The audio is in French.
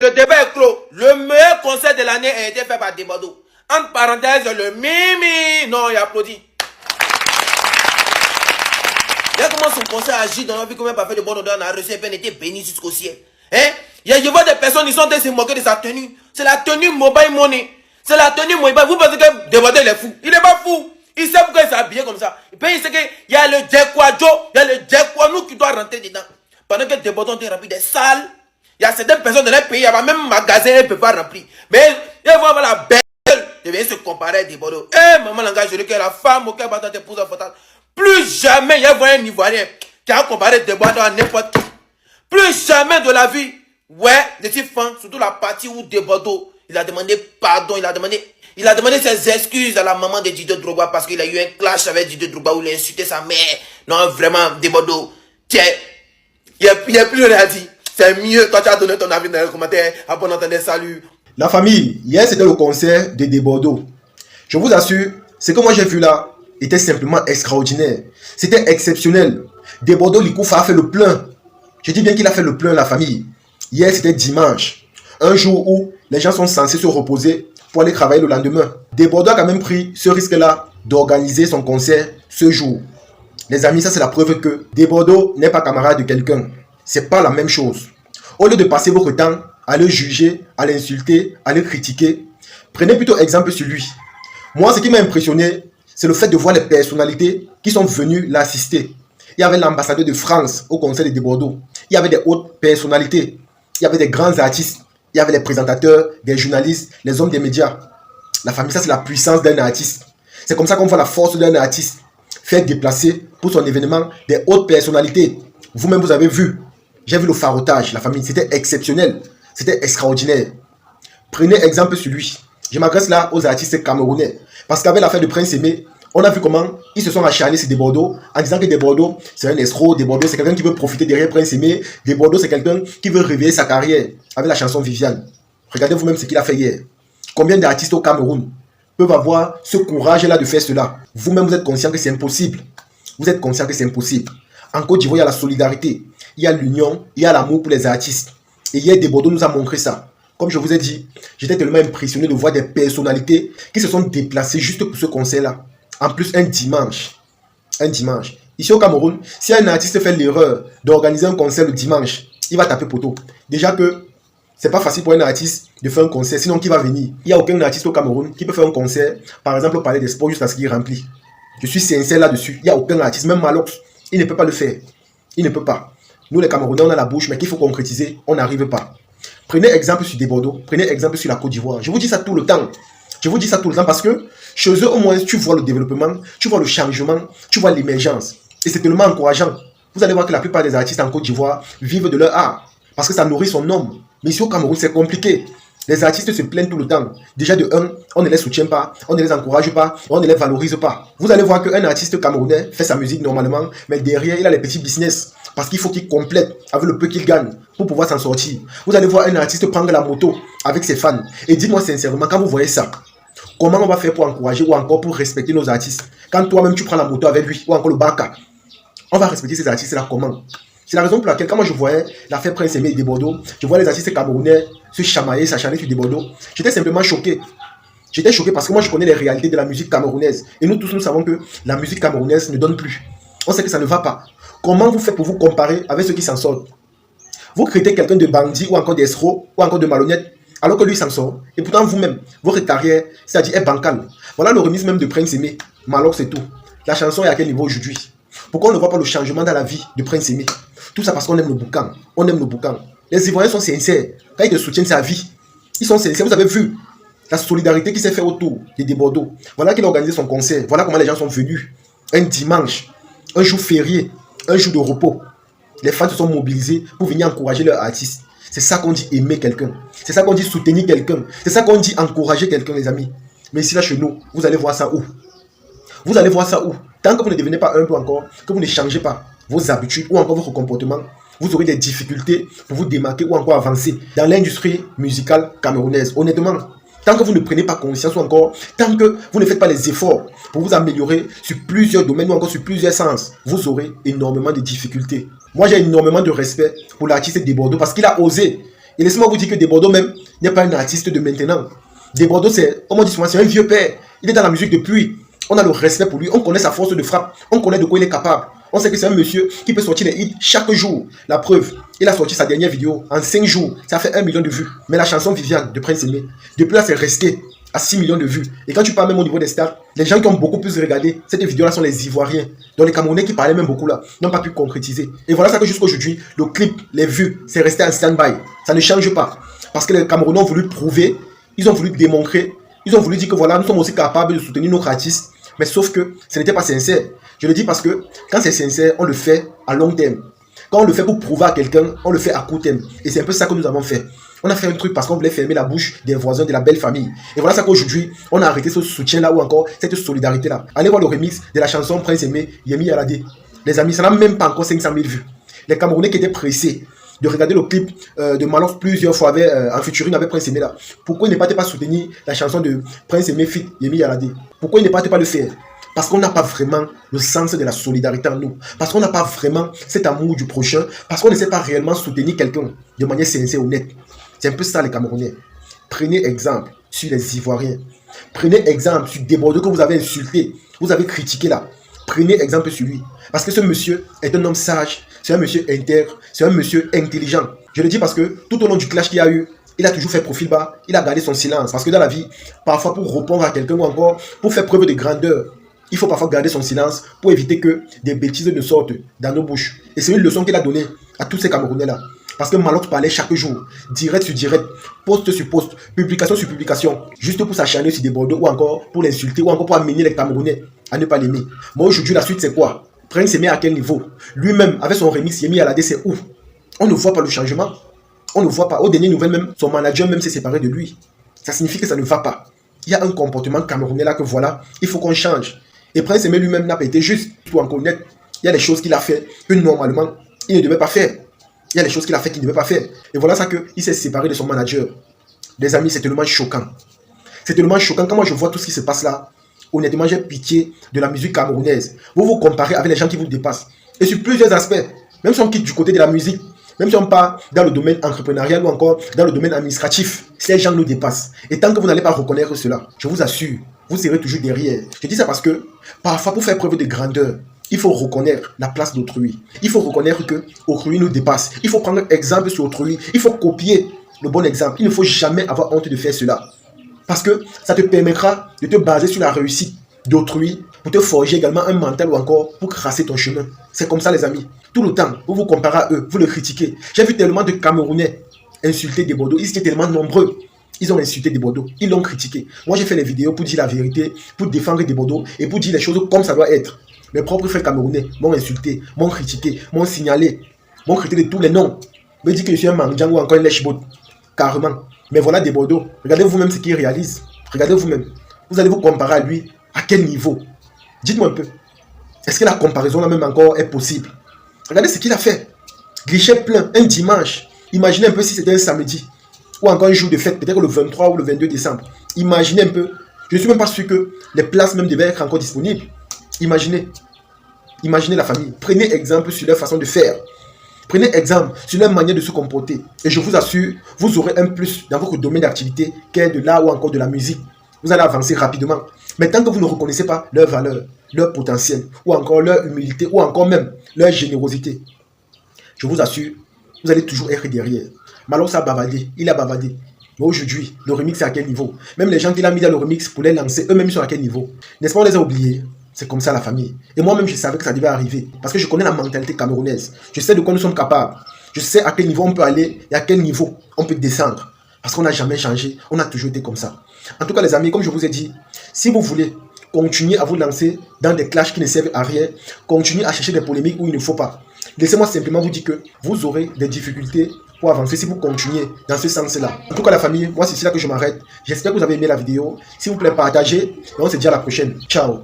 Le débat est clos. Le meilleur concert de l'année a été fait par Debordo. Entre parenthèses, le Mimi. Non, il applaudit. Regarde comment son concert agit dans la vie, combien parfait de bon odeur on a reçu et bien été béni jusqu'au ciel. Hein? Je vois des personnes, ils sont en train de se moquer de sa tenue. C'est la tenue mobile money. C'est la tenue mobile. Vous pensez que Debordo il est fou? Il n'est pas fou. Il sait pourquoi il s'est habillé comme ça. Et puis il sait qu'il y a le Djekwajo, il y a le Djekwanou qui doit rentrer dedans. Pendant que Debordo est rempli des salles, il y a certaines personnes dans les pays, il y a même magasin, ils ne peuvent pas remplir. Mais ils vont avoir la belle. Ils viennent se comparer à Debordo. Eh, maman langage, je dis que la femme auquel va dans tes pouces fatales. Plus jamais il y a un Ivoirien qui a comparé Debordo à n'importe qui. Plus jamais de la vie. Ouais, je suis fan, surtout la partie où Debordo, il a demandé pardon, il a demandé ses excuses à la maman de Didier Drogba parce qu'il a eu un clash avec Didier Drogba où il a insulté sa mère. Non, vraiment, Debordo, tiens, il n'y a plus rien à dire. C'est mieux quand tu as donné ton avis dans les commentaires. À bon entendeur, salut. La famille, hier c'était le concert de Debordo. Je vous assure, ce que moi j'ai vu là était simplement extraordinaire. C'était exceptionnel. Debordo Likoufa a fait le plein. Je dis bien qu'il a fait le plein, la famille. Hier c'était dimanche. Un jour où les gens sont censés se reposer pour aller travailler le lendemain. Debordo a quand même pris ce risque-là d'organiser son concert ce jour. Les amis, ça c'est la preuve que Debordo n'est pas camarade de quelqu'un. C'est pas la même chose. Au lieu de passer votre temps à le juger, à l'insulter, à le critiquer, prenez plutôt exemple sur lui. Moi, ce qui m'a impressionné, c'est le fait de voir les personnalités qui sont venues l'assister. Il y avait l'ambassadeur de France au concert de Debordo. Il y avait des hautes personnalités. Il y avait des grands artistes. Il y avait les présentateurs, des journalistes, les hommes des médias. La famille, ça c'est la puissance d'un artiste. C'est comme ça qu'on voit la force d'un artiste. Faire déplacer pour son événement des hautes personnalités. Vous-même, vous avez vu. J'ai vu le farotage, la famille. C'était exceptionnel. C'était extraordinaire. Prenez exemple sur lui. Je m'adresse là aux artistes camerounais. Parce qu'avec l'affaire de Prince Aimé, on a vu comment ils se sont acharnés sur Debordo en disant que Debordo c'est un escroc, Debordo c'est quelqu'un qui veut profiter derrière Prince Aimé, Debordo c'est quelqu'un qui veut réveiller sa carrière avec la chanson Viviane. Regardez vous-même ce qu'il a fait hier. Combien d'artistes au Cameroun peuvent avoir ce courage-là de faire cela? Vous-même vous êtes conscient que c'est impossible. Vous êtes conscient que c'est impossible. En Côte d'Ivoire, il y a la solidarité, il y a l'union, il y a l'amour pour les artistes. Et hier, Debordo nous a montré ça. Comme je vous ai dit, j'étais tellement impressionné de voir des personnalités qui se sont déplacées juste pour ce concert-là. En plus, un dimanche. Un dimanche. Ici au Cameroun, si un artiste fait l'erreur d'organiser un concert le dimanche, il va taper poteau. Déjà que c'est pas facile pour un artiste de faire un concert, sinon qui va venir? Il n'y a aucun artiste au Cameroun qui peut faire un concert, par exemple au Palais des Sports, jusqu'à ce qu'il remplit. Je suis sincère là-dessus. Il n'y a aucun artiste, même Malox, il ne peut pas le faire. Il ne peut pas. Nous les Camerounais, on a la bouche, mais qu'il faut concrétiser, on n'arrive pas. Prenez exemple sur Debordo, prenez exemple sur la Côte d'Ivoire. Je vous dis ça tout le temps. Je vous dis ça tout le temps parce que chez eux, au moins, tu vois le développement, tu vois le changement, tu vois l'émergence. Et c'est tellement encourageant. Vous allez voir que la plupart des artistes en Côte d'Ivoire vivent de leur art parce que ça nourrit son homme. Mais ici au Cameroun, c'est compliqué. Les artistes se plaignent tout le temps. Déjà de un, on ne les soutient pas, on ne les encourage pas, on ne les valorise pas. Vous allez voir qu'un artiste camerounais fait sa musique normalement, mais derrière, il a les petits business. Parce qu'il faut qu'il complète avec le peu qu'il gagne pour pouvoir s'en sortir. Vous allez voir un artiste prendre la moto avec ses fans. Et dites-moi sincèrement, quand vous voyez ça, comment on va faire pour encourager ou encore pour respecter nos artistes? Quand toi-même tu prends la moto avec lui ou encore le baka, on va respecter ces artistes-là comment? C'est la raison pour laquelle, quand moi je voyais l'affaire Prince Aimé et Debordo, je voyais les artistes camerounais se chamailler, s'acharner sur Debordo, j'étais simplement choqué. J'étais choqué parce que moi je connais les réalités de la musique camerounaise. Et nous tous nous savons que la musique camerounaise ne donne plus. On sait que ça ne va pas. Comment vous faites pour vous comparer avec ceux qui s'en sortent? Vous critiquez quelqu'un de bandit ou encore d'escroc ou encore de malhonnête alors que lui s'en sort. Et pourtant vous-même, votre carrière, c'est-à-dire est bancale. Voilà le remise même de Prince Aimé. Malox c'est tout. La chanson est à quel niveau aujourd'hui? Pourquoi on ne voit pas le changement dans la vie de Prince Aimé? Tout ça parce qu'on aime le boucan. On aime le boucan. Les Ivoiriens sont sincères. Quand ils te soutiennent sa vie, ils sont sincères. Vous avez vu la solidarité qui s'est faite autour de Debordo. Voilà qu'il a organisé son concert. Voilà comment les gens sont venus. Un dimanche, un jour férié, un jour de repos. Les fans se sont mobilisés pour venir encourager leur artiste. C'est ça qu'on dit aimer quelqu'un. C'est ça qu'on dit soutenir quelqu'un. C'est ça qu'on dit encourager quelqu'un, les amis. Mais ici, là, chez nous, vous allez voir ça où? Vous allez voir ça où? Tant que vous ne devenez pas un peu encore, que vous ne changez pas vos habitudes ou encore votre comportement, vous aurez des difficultés pour vous démarquer ou encore avancer dans l'industrie musicale camerounaise. Honnêtement, tant que vous ne prenez pas conscience ou encore, tant que vous ne faites pas les efforts pour vous améliorer sur plusieurs domaines ou encore sur plusieurs sens, vous aurez énormément de difficultés. Moi, j'ai énormément de respect pour l'artiste Debordo parce qu'il a osé. Et laissez-moi vous dire que Desbordeaux même n'est pas un artiste de maintenant. Desbordeaux, c'est, comme on dit souvent, c'est un vieux père. Il est dans la musique depuis. On a le respect pour lui, on connaît sa force de frappe, on connaît de quoi il est capable. On sait que c'est un monsieur qui peut sortir des hits chaque jour. La preuve, il a sorti sa dernière vidéo en 5 jours. Ça fait 1 million de vues. Mais la chanson Viviane de Prince Aimé, depuis là, c'est resté à 6 millions de vues. Et quand tu parles même au niveau des stats, les gens qui ont beaucoup plus regardé cette vidéo-là sont les Ivoiriens. Donc les Camerounais qui parlaient même beaucoup là, n'ont pas pu concrétiser. Et voilà ça que jusqu'à aujourd'hui, le clip, les vues, c'est resté en stand-by. Ça ne change pas. Parce que les Camerounais ont voulu prouver, ils ont voulu démontrer, ils ont voulu dire que voilà, nous sommes aussi capables de soutenir nos artistes. Mais sauf que ce n'était pas sincère. Je le dis parce que quand c'est sincère, on le fait à long terme. Quand on le fait pour prouver à quelqu'un, on le fait à court terme. Et c'est un peu ça que nous avons fait. On a fait un truc parce qu'on voulait fermer la bouche des voisins de la belle famille. Et voilà ça qu'aujourd'hui, on a arrêté ce soutien-là ou encore cette solidarité-là. Allez voir le remix de la chanson Prince Aimé, Yemi Alade. Les amis, ça n'a même pas encore 500 000 vues. Les Camerounais qui étaient pressés de regarder le clip de Malox plusieurs fois en featuring avec Prince Aimé là. Pourquoi ils ne partent pas soutenir la chanson de Prince Aimé fit Yemi Alade? Pourquoi ils ne partent pas le faire? Parce qu'on n'a pas vraiment le sens de la solidarité en nous. Parce qu'on n'a pas vraiment cet amour du prochain. Parce qu'on ne sait pas réellement soutenir quelqu'un de manière sincère, honnête. C'est un peu ça les Camerounais. Prenez exemple sur les Ivoiriens. Prenez exemple sur Desbordeaux que vous avez insulté. Vous avez critiqué là. Prenez exemple sur lui. Parce que ce monsieur est un homme sage. C'est un monsieur intègre. C'est un monsieur intelligent. Je le dis parce que tout au long du clash qu'il y a eu, il a toujours fait profil bas. Il a gardé son silence. Parce que dans la vie, parfois pour répondre à quelqu'un ou encore pour faire preuve de grandeur, il faut parfois garder son silence pour éviter que des bêtises ne sortent dans nos bouches. Et c'est une leçon qu'il a donnée à tous ces Camerounais-là. Parce que Malox parlait chaque jour, direct sur direct, post sur post, publication sur publication, juste pour s'acharner sur Desbordeaux ou encore pour l'insulter ou encore pour amener les Camerounais à ne pas l'aimer. Moi aujourd'hui, la suite c'est quoi? Prince Aimé à quel niveau? Lui-même, avec son remix Yemi Alade, c'est où? On ne voit pas le changement. On ne voit pas. Aux dernières nouvelles, même, son manager même s'est séparé de lui. Ça signifie que ça ne va pas. Il y a un comportement camerounais là que voilà, il faut qu'on change. Et Prince Aimé lui-même n'a pas été juste pour en connaître. Il y a des choses qu'il a fait que normalement, il ne devait pas faire. Il y a des choses qu'il a fait qu'il ne devait pas faire. Et voilà ça qu'il s'est séparé de son manager. Les amis, c'est tellement choquant. C'est tellement choquant. Quand moi je vois tout ce qui se passe là, honnêtement, j'ai pitié de la musique camerounaise. Vous vous comparez avec les gens qui vous dépassent. Et sur plusieurs aspects, même si on quitte du côté de la musique, même si on part dans le domaine entrepreneurial ou encore dans le domaine administratif, ces gens nous dépassent. Et tant que vous n'allez pas reconnaître cela, je vous assure, vous serez toujours derrière. Je dis ça parce que, parfois, pour faire preuve de grandeur, il faut reconnaître la place d'autrui. Il faut reconnaître que autrui nous dépasse. Il faut prendre exemple sur autrui. Il faut copier le bon exemple. Il ne faut jamais avoir honte de faire cela. Parce que ça te permettra de te baser sur la réussite d'autrui pour te forger également un mental ou encore pour tracer ton chemin. C'est comme ça les amis. Tout le temps, vous vous comparez à eux, vous le critiquez. J'ai vu tellement de Camerounais insulter Desbordeaux. Ils étaient tellement nombreux. Ils ont insulté Desbordeaux. Ils l'ont critiqué. Moi j'ai fait les vidéos pour dire la vérité, pour défendre Desbordeaux et pour dire les choses comme ça doit être. Mes propres frères camerounais m'ont insulté, m'ont critiqué, m'ont signalé, m'ont critiqué de tous les noms. Me dit que je suis un mangang ou encore un lèche-bot. Carrément. Mais voilà Desbordeaux. Regardez vous-même ce qu'il réalise. Regardez vous-même. Vous allez vous comparer à lui. À quel niveau? Dites-moi un peu. Est-ce que la comparaison là même encore est possible? Regardez ce qu'il a fait. Guichet plein, un dimanche. Imaginez un peu si c'était un samedi. Ou encore un jour de fête, peut-être le 23 ou le 22 décembre. Imaginez un peu. Je ne suis même pas sûr que les places même devaient être encore disponibles. Imaginez. Imaginez la famille. Prenez exemple sur leur façon de faire. Prenez exemple sur leur manière de se comporter. Et je vous assure, vous aurez un plus dans votre domaine d'activité qu'est de l'art ou encore de la musique. Vous allez avancer rapidement. Mais tant que vous ne reconnaissez pas leur valeur, leur potentiel, ou encore leur humilité, ou encore même leur générosité, je vous assure, vous allez toujours être derrière. Malox a bavardé, il a bavardé. Mais aujourd'hui, le remix est à quel niveau? Même les gens qu'il a mis dans le remix pour les lancer, eux-mêmes sont à quel niveau? N'est-ce pas, on les a oubliés? C'est comme ça la famille. Et moi-même, je savais que ça devait arriver. Parce que je connais la mentalité camerounaise. Je sais de quoi nous sommes capables. Je sais à quel niveau on peut aller et à quel niveau on peut descendre. Parce qu'on n'a jamais changé. On a toujours été comme ça. En tout cas, les amis, comme je vous ai dit, si vous voulez continuer à vous lancer dans des clashs qui ne servent à rien, continuer à chercher des polémiques où il ne faut pas, laissez-moi simplement vous dire que vous aurez des difficultés pour avancer si vous continuez dans ce sens-là. En tout cas, la famille, moi, c'est ici là que je m'arrête. J'espère que vous avez aimé la vidéo. S'il vous plaît, partagez et on se dit à la prochaine. Ciao.